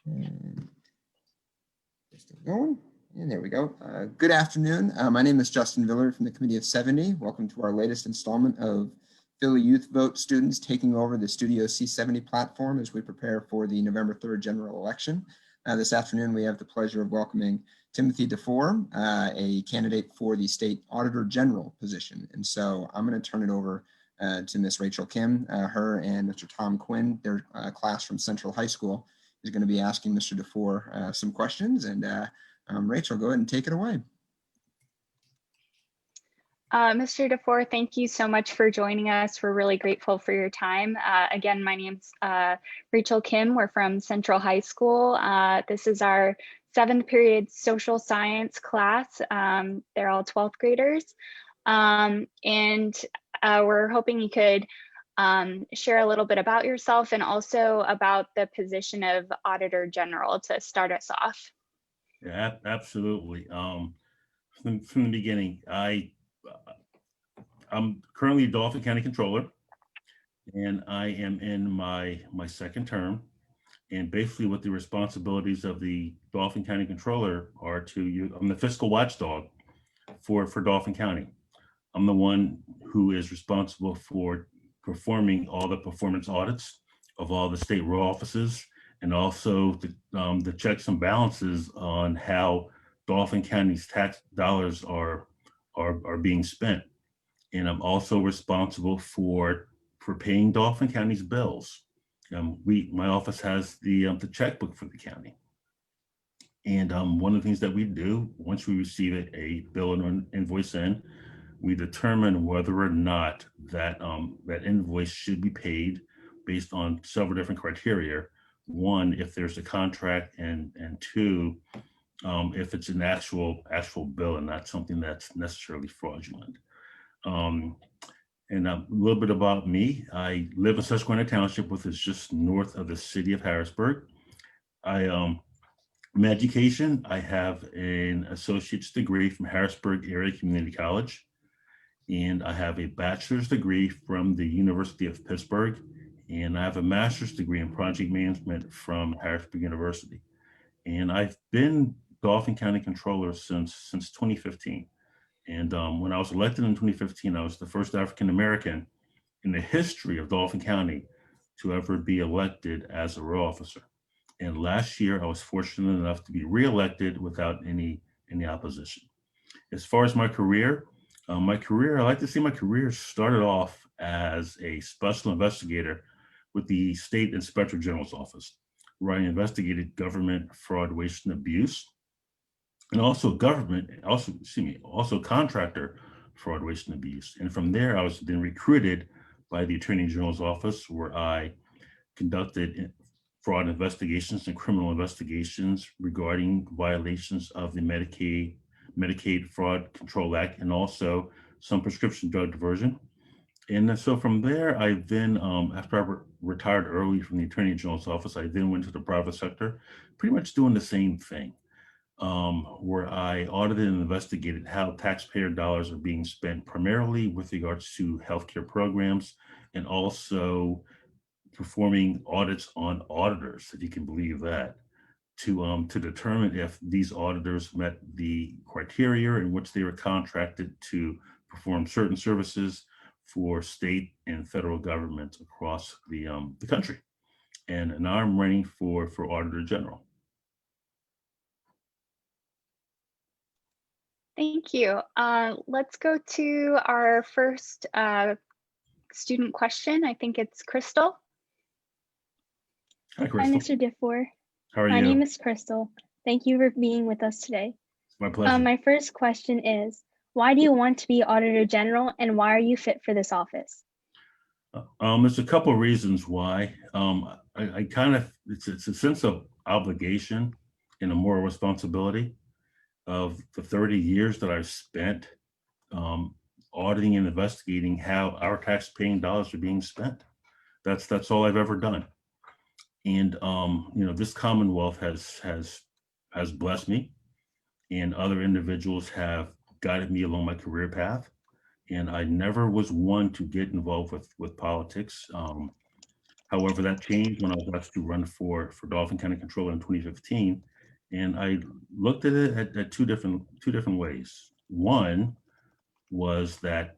And still going. And there we go. Good afternoon. My name is Justin Villard from the Committee of 70. Welcome to our latest installment of Philly Youth Vote students taking over the Studio C70 platform as we prepare for the November 3rd general election. This afternoon, we have the pleasure of welcoming Timothy DeFoor, a candidate for the State Auditor General position. And so I'm going to turn it over to Miss Rachel Kim. Her and Mr. Tom Quinn, their class from Central High School, is going to be asking Mr. DeFoor some questions. And Rachel, go ahead and take it away. Mr. DeFoor, thank you so much for joining us. We're really grateful for your time. Again, my name's Rachel Kim. We're from Central High School. This is our 7th period social science class. They're all 12th graders. And we're hoping you could share a little bit about yourself and also about the position of Auditor General to start us off. Yeah, absolutely. From the beginning, I'm currently Dauphin County Controller, and I am in my second term. And basically what the responsibilities of the Dauphin County Controller are I'm the fiscal watchdog for Dauphin County. I'm the one who is responsible for performing all the performance audits of all the state row offices, and also the checks and balances on how Dauphin County's tax dollars are being spent. And I'm also responsible for paying Dauphin County's bills. My office has the checkbook for the county. And one of the things that we do once we receive a bill and an invoice in, we determine whether or not that invoice should be paid based on several different criteria. One, if there's a contract, and two, if it's an actual bill and not something that's necessarily fraudulent. And a little bit about me. I live in Susquehanna Township, which is just north of the city of Harrisburg. My education, I have an associate's degree from Harrisburg Area Community College, and I have a bachelor's degree from the University of Pittsburgh, and I have a master's degree in project management from Harrisburg University. And I've been Dauphin County Controller since 2015. And when I was elected in 2015, I was the first African-American in the history of Dauphin County to ever be elected as a row officer. And last year, I was fortunate enough to be reelected without any opposition. As far as my career, I like to say my career started off as a special investigator with the State Inspector General's office, where I investigated government fraud, waste, and abuse, and also contractor fraud, waste, and abuse. And from there, I was then recruited by the Attorney General's office, where I conducted fraud investigations and criminal investigations regarding violations of the Medicaid Fraud Control Act, and also some prescription drug diversion. And so from there, I then, after I retired early from the Attorney General's office, I then went to the private sector, pretty much doing the same thing, where I audited and investigated how taxpayer dollars are being spent, primarily with regards to healthcare programs, and also performing audits on auditors, if you can believe that, to determine if these auditors met the criteria in which they were contracted to perform certain services for state and federal governments across the country. And now I'm running for Auditor General. Thank you. Let's go to our first student question. I think it's Crystal. Hi, Crystal. Hi, Mr. DeFoor. How are you? My name is Crystal. Thank you for being with us today. It's my pleasure. My first question is, why do you want to be Auditor General, and why are you fit for this office? There's a couple of reasons why. I kind of, it's a sense of obligation and a moral responsibility of the 30 years that I've spent auditing and investigating how our tax-paying dollars are being spent. That's all I've ever done. And this Commonwealth has blessed me, and other individuals have guided me along my career path. And I never was one to get involved with politics. However, that changed when I was asked to run for Dauphin County Controller in 2015. And I looked at it at two different ways. One was that,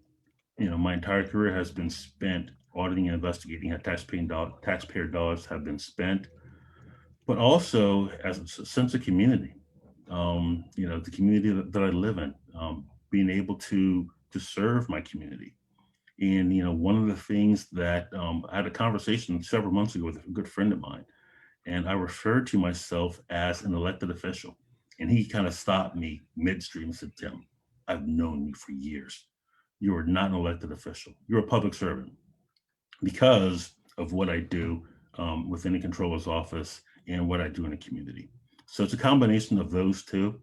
my entire career has been spent auditing and investigating how taxpayer dollars have been spent, but also as a sense of community. The community that I live in, being able to serve my community. And, one of the things that I had a conversation several months ago with a good friend of mine, and I referred to myself as an elected official. And he kind of stopped me midstream and said, "Tim, I've known you for years. You are not an elected official. You're a public servant because of what I do within the controller's office and what I do in the community." So it's a combination of those two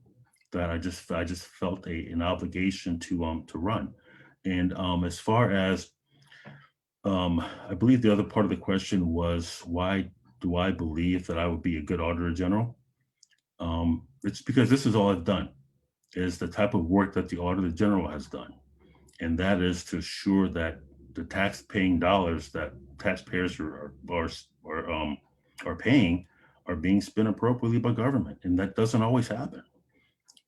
that I just felt an obligation to run. And as far as I believe the other part of the question was, why do I believe that I would be a good Auditor General? It's because this is all I've done, is the type of work that the Auditor General has done. And that is to assure that the tax-paying dollars that taxpayers are paying are being spent appropriately by government, and that doesn't always happen.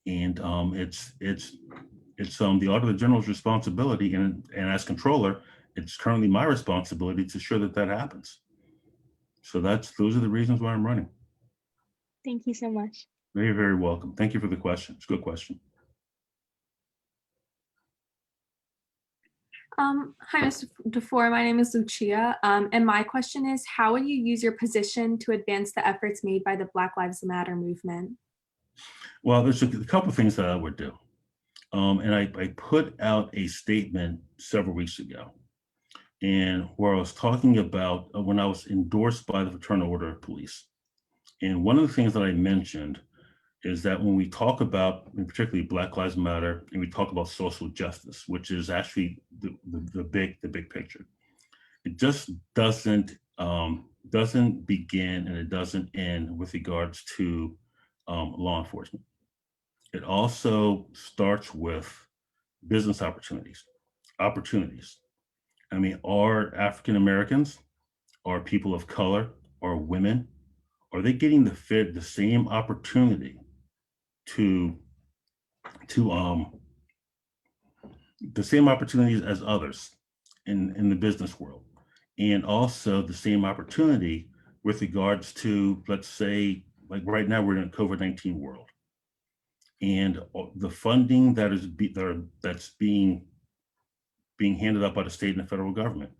And it's the Auditor General's responsibility, and as controller, it's currently my responsibility to ensure that happens. So those are the reasons why I'm running. Thank you so much. You're very welcome. Thank you for the question. It's a good question. Hi, Mr. DeFoor. My name is Lucia, and my question is, how will you use your position to advance the efforts made by the Black Lives Matter movement? Well, there's a couple of things that I would do. And I put out a statement several weeks ago, and where I was talking about when I was endorsed by the Fraternal Order of Police. And one of the things that I mentioned is that when we talk about, and particularly Black Lives Matter, and we talk about social justice, which is actually the big picture, it just doesn't begin and it doesn't end with regards to law enforcement. It also starts with business opportunities. I mean, are African Americans, are people of color, are women, are they getting the same opportunity to the same opportunities as others in the business world, and also the same opportunity with regards to, let's say, like right now we're in a COVID-19 world, and the funding that's being handed out by the state and the federal government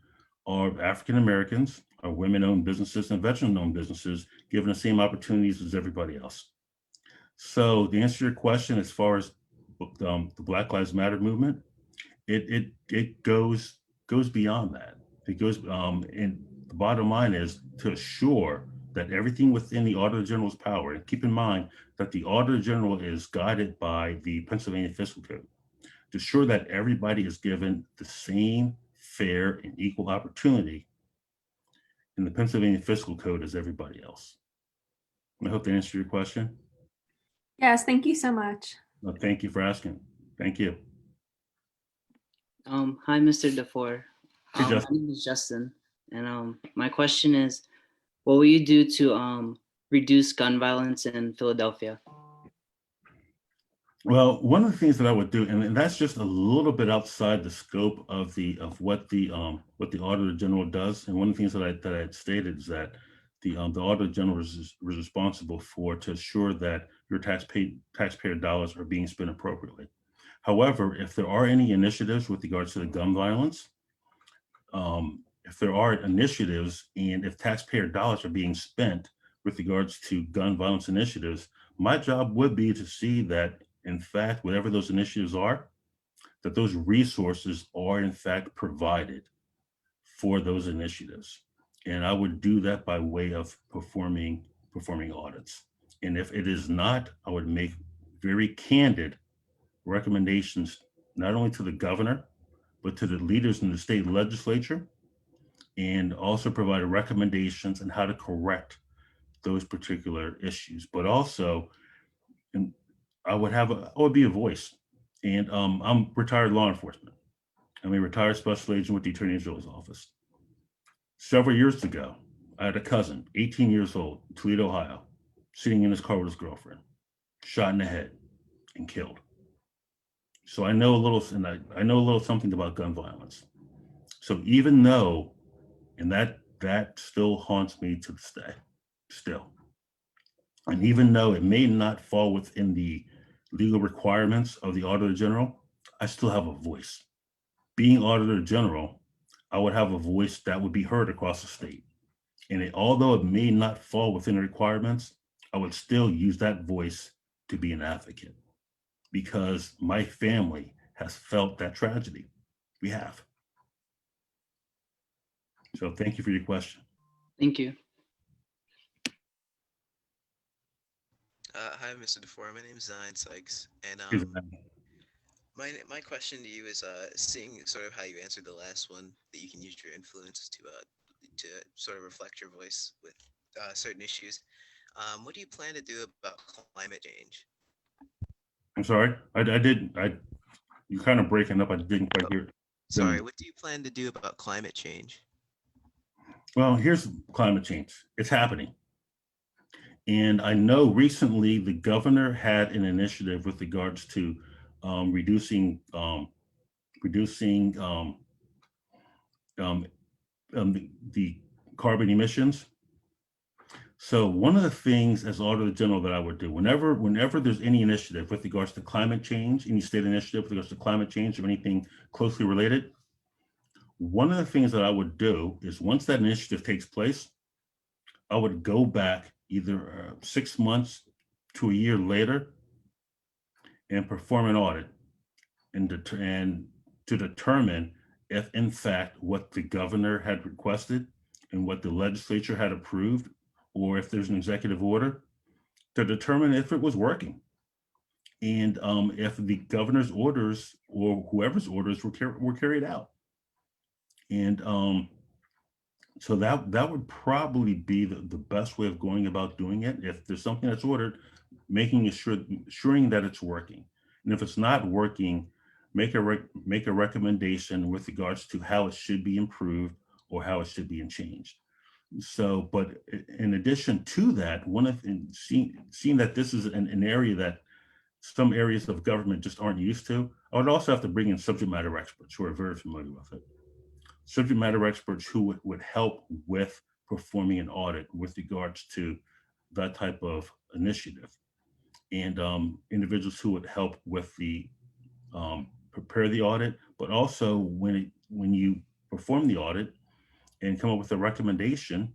are African Americans, are women-owned businesses, and veteran-owned businesses given the same opportunities as everybody else. So to answer your question, as far as the Black Lives Matter movement, it goes beyond that. It goes, and the bottom line is to assure that everything within the Auditor General's power, and keep in mind that the Auditor General is guided by the Pennsylvania Fiscal Code, to ensure that everybody is given the same fair and equal opportunity in the Pennsylvania Fiscal Code as everybody else. I hope that answered your question. Yes, thank you so much. Well, thank you for asking. Thank you. Hi, Mr. DeFoor. Hey, My Justin. name is Justin, and my question is, what will you do to reduce gun violence in Philadelphia? Well, one of the things that I would do, and that's just a little bit outside the scope of what the Auditor General does. And one of the things that I had stated is that the Auditor General is responsible to ensure that your taxpayer dollars are being spent appropriately. However, if there are any initiatives with regards to the gun violence, if there are initiatives and if taxpayer dollars are being spent with regards to gun violence initiatives, my job would be to see that, in fact, whatever those initiatives are, that those resources are in fact provided for those initiatives. And I would do that by way of performing audits. And if it is not, I would make very candid recommendations, not only to the governor, but to the leaders in the state legislature, and also provide recommendations on how to correct those particular issues. But also, and I would be a voice. And I'm retired law enforcement. I'm a retired special agent with the Attorney General's office. Several years ago, I had a cousin, 18 years old, Toledo, Ohio, sitting in his car with his girlfriend, shot in the head and killed. So I know a little, and I know a little something about gun violence. So even though, and that still haunts me to this day, still. And even though it may not fall within the legal requirements of the Auditor General, I still have a voice. Being Auditor General, I would have a voice that would be heard across the state. And although it may not fall within the requirements, I would still use that voice to be an advocate because my family has felt that tragedy. We have. So thank you for your question. Thank you. Hi, Mr. DeFoor. My name is Zion Sykes, and Here's my question to you is, seeing sort of how you answered the last one, that you can use your influence to sort of reflect your voice with certain issues. What do you plan to do about climate change? I'm sorry, you're kind of breaking up. I didn't quite hear. Sorry, what do you plan to do about climate change? Well, here's climate change. It's happening. And I know recently the governor had an initiative with regards to reducing the carbon emissions. So one of the things as Auditor General that I would do, whenever there's any initiative with regards to climate change, any state initiative with regards to climate change or anything closely related, one of the things that I would do is once that initiative takes place, I would go back either 6 months to a year later and perform an audit and to determine if in fact what the governor had requested and what the legislature had approved, or if there's an executive order, to determine if it was working. And if the governor's orders or whoever's orders were carried out. And so that would probably be the best way of going about doing it. If there's something that's ordered, assuring that it's working. And if it's not working, make a recommendation with regards to how it should be improved or how it should be changed. So, but in addition to that, seeing that this is an area that some areas of government just aren't used to, I would also have to bring in subject matter experts who are very familiar with it. Subject matter experts who would help with performing an audit with regards to that type of initiative, and individuals who would help with the prepare the audit, but also when you perform the audit and come up with a recommendation,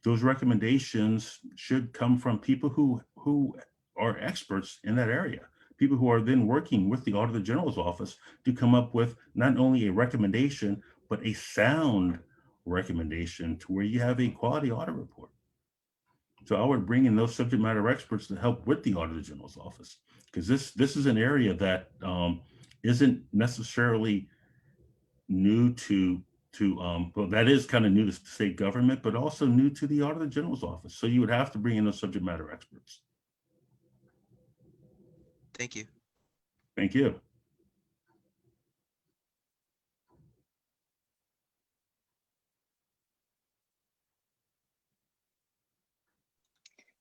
those recommendations should come from people who are experts in that area, people who are then working with the Auditor General's office to come up with not only a recommendation, but a sound recommendation to where you have a quality audit report. So I would bring in those subject matter experts to help with the Auditor General's office, because this is an area that isn't necessarily new well, that is kind of new to state government, but also new to the Auditor General's office. So you would have to bring in those subject matter experts. Thank you. Thank you.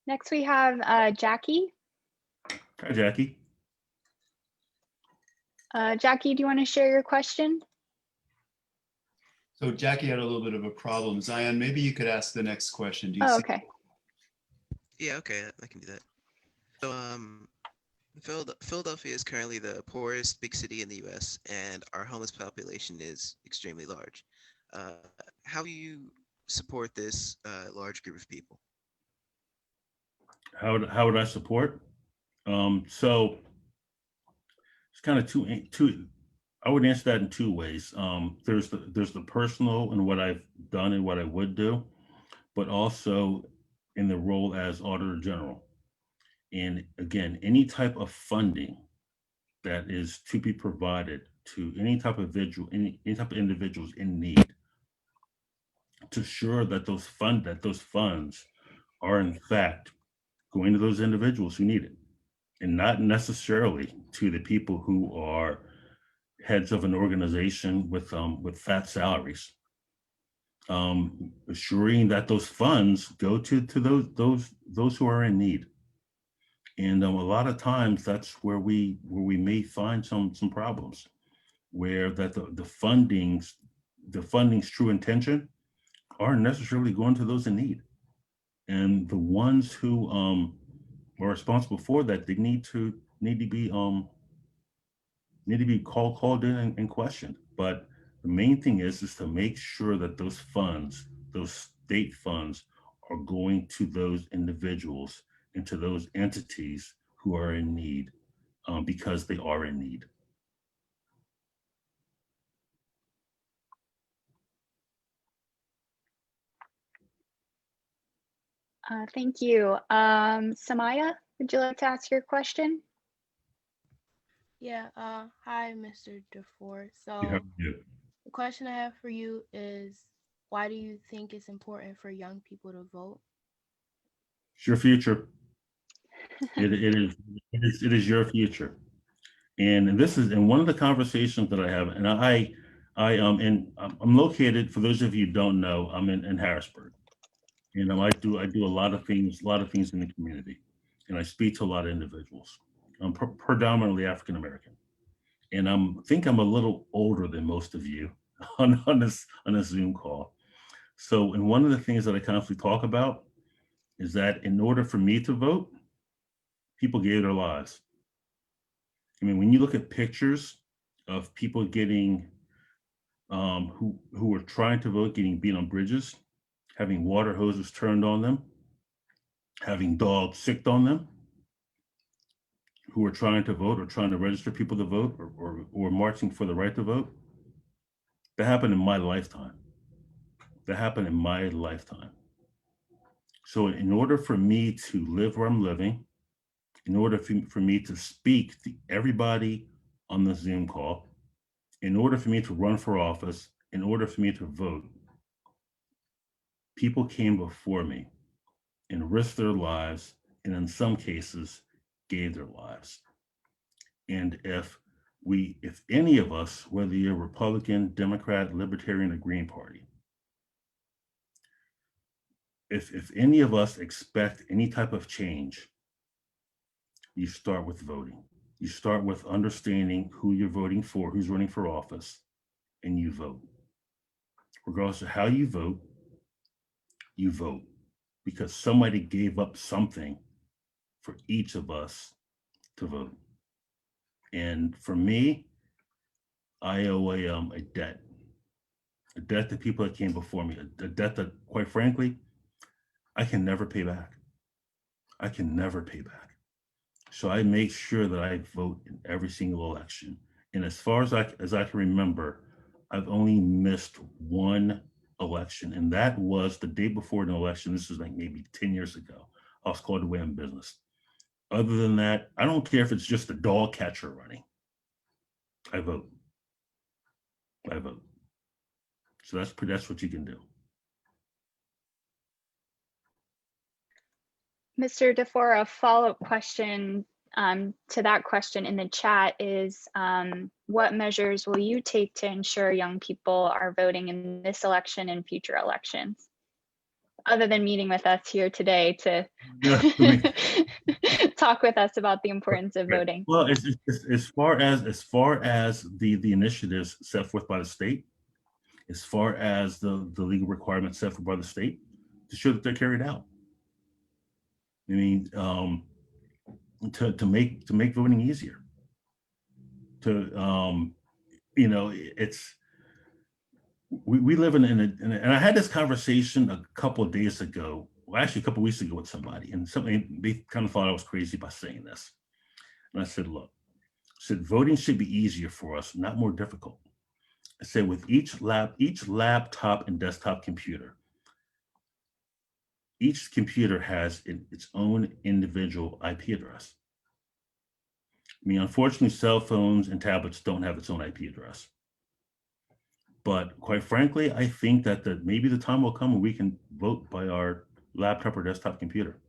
Next, we have Jackie. Hi, Jackie. Jackie, do you want to share your question? So Jackie had a little bit of a problem. Zion, maybe you could ask the next question. Do you Oh, see? okay. Yeah, okay, I can do that. So, Philadelphia is currently the poorest big city in the U.S., and our homeless population is extremely large. How do you support this large group of people? How would I support? So it's kind of two. I would answer that in two ways. There's the personal and what I've done and what I would do, but also in the role as Auditor General. And again, any type of funding that is to be provided to any type of individuals in need, to ensure that those funds are in fact going to those individuals who need it, and not necessarily to the people who are heads of an organization with fat salaries. assuring that those funds go to those who are in need. And a lot of times that's where we may find some problems, where that the funding's true intention aren't necessarily going to those in need. And the ones who are responsible for that, they need to be called in and questioned. But the main thing is to make sure that those funds, those state funds, are going to those individuals and to those entities who are in need, because they are in need. Thank you. Samaya, would you like to ask your question? Yeah, hi, Mr. DeFoor. So You have to. the question I have for you is, why do you think it's important for young people to vote? It's your future. It is your future. And this is in one of the conversations that I have, and I'm located, for those of you who don't know, I'm in Harrisburg. And I do a lot of things in the community, and I speak to a lot of individuals. I'm predominantly African American, and I think I'm a little older than most of you on this Zoom call. So, and one of the things that I constantly talk about is that in order for me to vote, people gave their lives. I mean, when you look at pictures of people getting who were trying to vote, getting beat on bridges, having water hoses turned on them, having dogs sicked on them, who were trying to vote or trying to register people to vote, or marching for the right to vote, that happened in my lifetime. That happened in my lifetime. So in order for me to live where I'm living, in order for me to speak to everybody on the Zoom call, in order for me to run for office, in order for me to vote, people came before me and risked their lives, and in some cases, gave their lives. And if any of us, whether you're Republican, Democrat, Libertarian, or Green Party, if any of us expect any type of change, you start with voting. You start with understanding who you're voting for, who's running for office, and you vote. Regardless of how you vote because somebody gave up something for each of us to vote. And for me, I owe a debt to people that came before me, a debt that, quite frankly, I can never pay back. I can never pay back. So I make sure that I vote in every single election. And as far as I can remember, I've only missed one election, and that was the day before an election. This was like maybe 10 years ago. I was called away on business. Other than that, I don't care if it's just a dog catcher running. I vote. So that's what you can do. Mr. DeFoor, a follow-up question to that question in the chat is, what measures will you take to ensure young people are voting in this election and future elections? Other than meeting with us here today to talk with us about the importance of voting. Well, as far as the initiatives set forth by the state, as far as the legal requirements set forth by the state, to show that they're carried out. I mean, to make voting easier. We live in and I had this conversation a couple of days ago, well, actually a couple of weeks ago with somebody, and they kind of thought I was crazy by saying this. And I said, look, voting should be easier for us, not more difficult. I said, with each laptop and desktop computer, each computer has its own individual IP address. I mean, unfortunately, cell phones and tablets don't have its own IP address. But quite frankly, I think that maybe the time will come when we can vote by our laptop or desktop computer.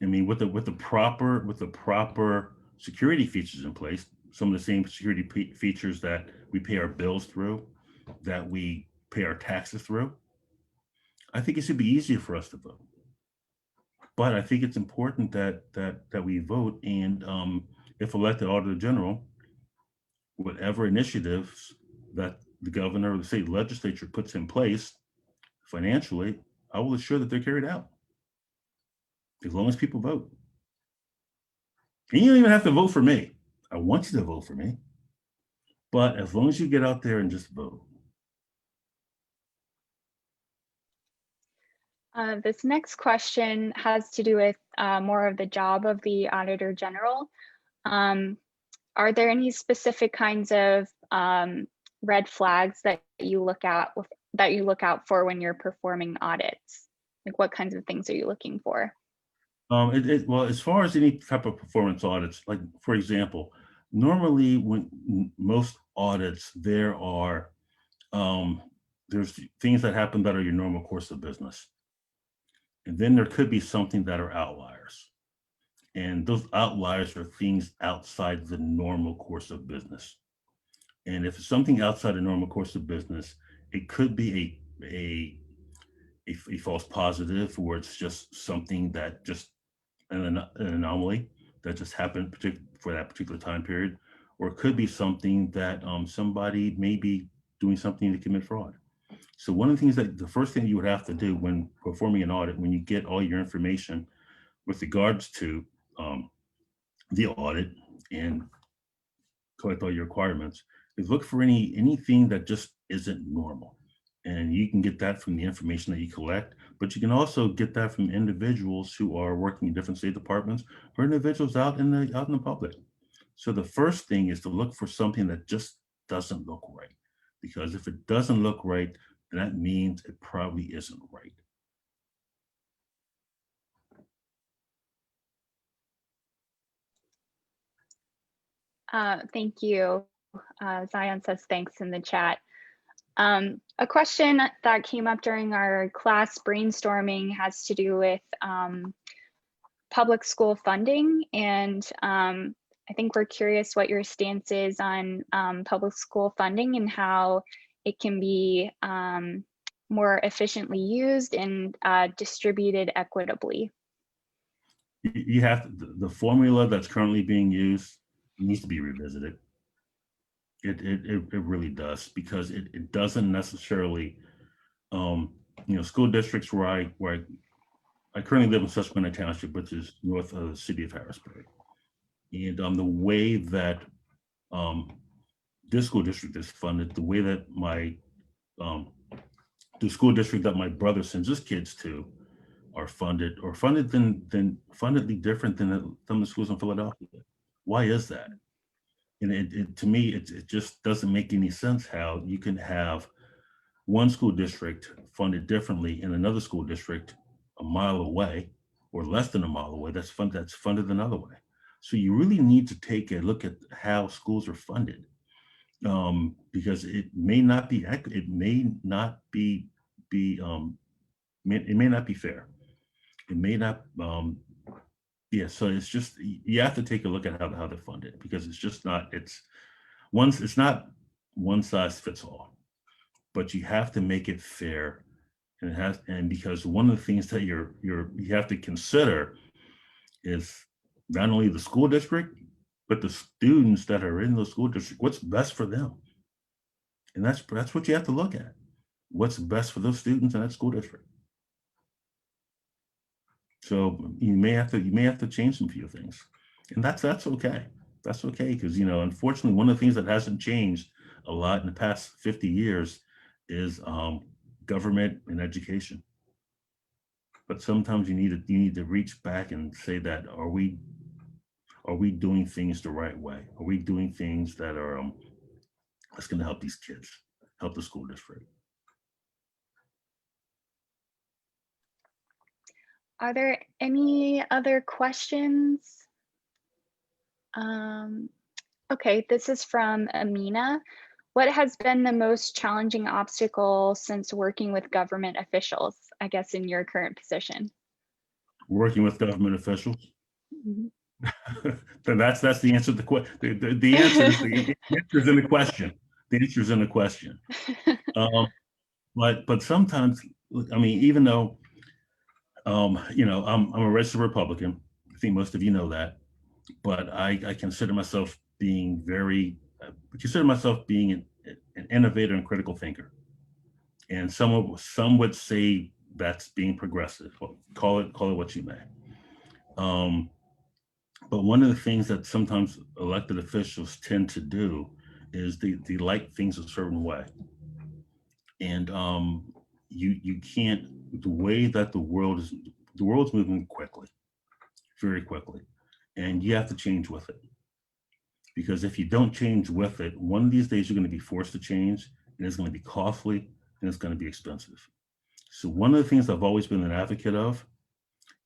I mean, with the proper security features in place, some of the same security features that we pay our bills through, that we pay our taxes through, I think it should be easier for us to vote. But I think it's important that we vote, and if elected Auditor General, whatever initiatives that the governor or the state legislature puts in place financially, I will assure that they're carried out, as long as people vote. And you don't even have to vote for me. I want you to vote for me, but as long as you get out there and just vote. This next question has to do with more of the job of the Auditor General. Are there any specific kinds of red flags that you look out for when you're performing audits? Like, what kinds of things are you looking for? Well, as far as any type of performance audits, like for example, normally when most audits, there are there's things that happen that are your normal course of business. And then there could be something that are outliers. And those outliers are things outside the normal course of business. And if it's something outside the normal course of business, it could be a false positive, or it's just something that just an anomaly that just happened for that particular time period, or it could be something that somebody may be doing something to commit fraud. So one of the things that the first thing you would have to do when performing an audit, when you get all your information with regards to the audit and collect all your requirements, is look for anything that just isn't normal. And you can get that from the information that you collect, but you can also get that from individuals who are working in different state departments or individuals out in the public. So the first thing is to look for something that just doesn't look right, because if it doesn't look right, then that means it probably isn't right. Thank you. Zion says thanks in the chat. A question that came up during our class brainstorming has to do with public school funding. And I think we're curious what your stance is on public school funding and how it can be more efficiently used and distributed equitably. You have the formula that's currently being used needs to be revisited. It really does, because it doesn't necessarily, school districts where I currently live in Susquehanna Township, which is north of the city of Harrisburg. And the way that this school district is funded, the way that the school district that my brother sends his kids to are funded fundedly different than some of the schools in Philadelphia. Why is that? And to me, it just doesn't make any sense how you can have one school district funded differently in another school district a mile away or less than a mile away that's funded another way. So you really need to take a look at how schools are funded, because it may not be fair. It may not, so it's just, you have to take a look at how they're funded, because it's not one size fits all, but you have to make it fair. And because one of the things that you have to consider is not only the school district, but the students that are in the school district, what's best for them. And that's what you have to look at. What's best for those students in that school district. So you may have to change some few things, and that's okay. That's okay, because unfortunately, one of the things that hasn't changed a lot in the past 50 years is government and education. But sometimes you need to reach back and say that are we doing things the right way? Are we doing things that are that's going to help these kids, help the school district? Are there any other questions? Okay, this is from Amina. What has been the most challenging obstacle since working with government officials, I guess, in your current position? Working with government officials? Mm-hmm. Then that's the answer to the question. The answer is in the question. The answer is in the question. but sometimes, I mean, even though, you know, I'm a registered Republican. I think most of you know that, but I consider myself being an innovator and critical thinker. And some would say that's being progressive. Well, call it what you may. But one of the things that sometimes elected officials tend to do is they like things a certain way. And you can't, the way that the world's moving quickly, very quickly, and you have to change with it. Because if you don't change with it, one of these days you're going to be forced to change, and it's going to be costly and it's going to be expensive. So one of the things I've always been an advocate of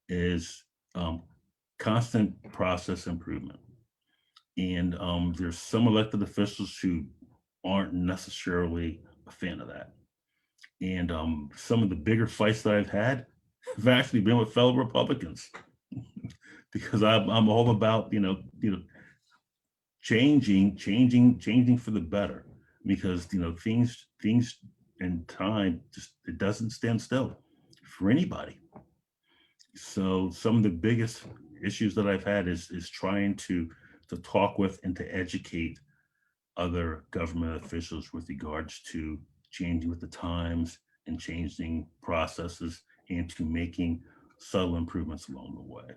is constant process improvement. And there's some elected officials who aren't necessarily a fan of that. And some of the bigger fights that I've had have actually been with fellow Republicans, because I'm all about, you know, changing for the better, because, you know, things in time, just, it doesn't stand still for anybody. So some of the biggest issues that I've had is trying to talk with and to educate other government officials with regards to changing with the times and changing processes and to making subtle improvements along the way.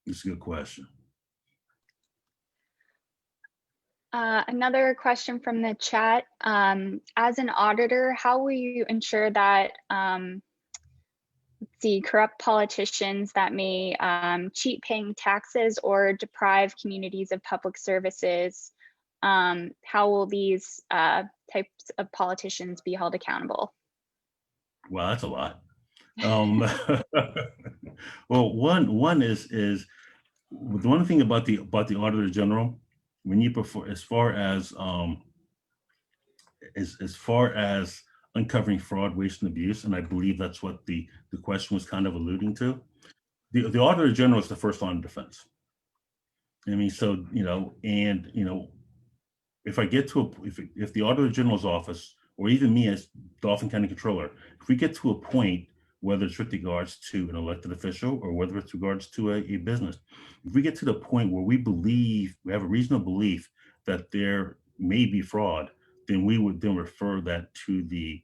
It's a good question. Another question from the chat. As an auditor, how will you ensure that corrupt politicians that may cheat paying taxes or deprive communities of public services, how will these types of politicians be held accountable? Well, that's a lot. Well, one is the one thing about the Auditor General, when you perform, as far as uncovering fraud, waste, and abuse, and I believe that's what the question was kind of alluding to. The Auditor General is the first line of defense. I mean, so, you know, and, you know, if I get to if the Auditor General's office, or even me as Dauphin County Controller, if we get to a point, whether it's with regards to an elected official or whether it's regards to a business, if we get to the point where we have a reasonable belief that there may be fraud, then we would then refer that to the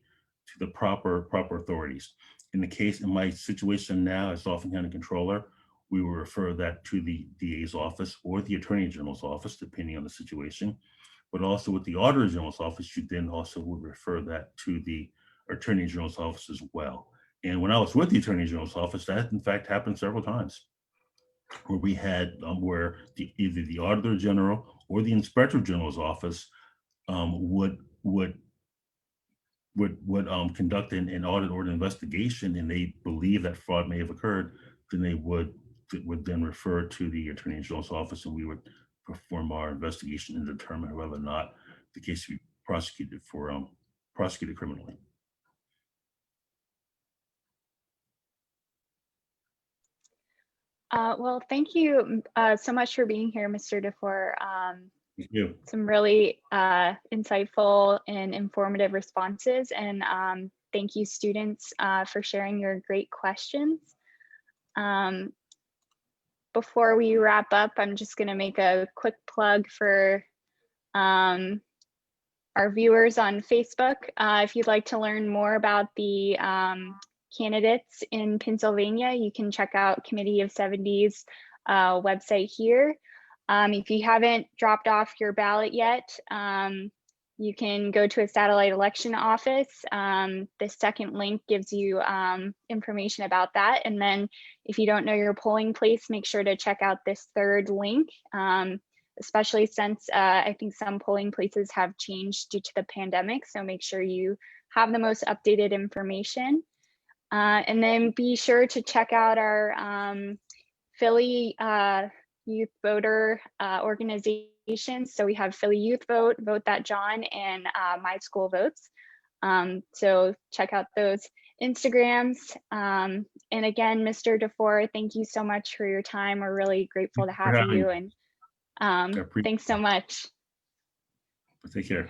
proper authorities. In my situation now as Dauphin County Controller, we will refer that to the DA's office or the Attorney General's office, depending on the situation. But also with the Auditor General's office, you then also would refer that to the Attorney General's office as well. And when I was with the Attorney General's office, that in fact happened several times, where we had where either the Auditor General or the Inspector General's office would conduct an audit or an investigation, and they believe that fraud may have occurred, then they would then refer to the Attorney General's office, and we would perform our investigation and determine whether or not the case should be prosecuted criminally. Well, thank you so much for being here, Mr. DeFoor. Thank you. Some really insightful and informative responses, and thank you, students, for sharing your great questions. Before we wrap up, I'm just going to make a quick plug for our viewers on Facebook. If you'd like to learn more about the candidates in Pennsylvania, you can check out Committee of 70's website here. If you haven't dropped off your ballot yet, you can go to a satellite election office. The second link gives you information about that. And then if you don't know your polling place, make sure to check out this third link, especially since I think some polling places have changed due to the pandemic. So make sure you have the most updated information. And then be sure to check out our Philly youth voter organizations. So we have Philly Youth Vote, Vote That John, and My School Votes. So check out those Instagrams. And again, Mr. DeFoor, thank you so much for your time. We're really grateful to have you. And thanks so much. Take care.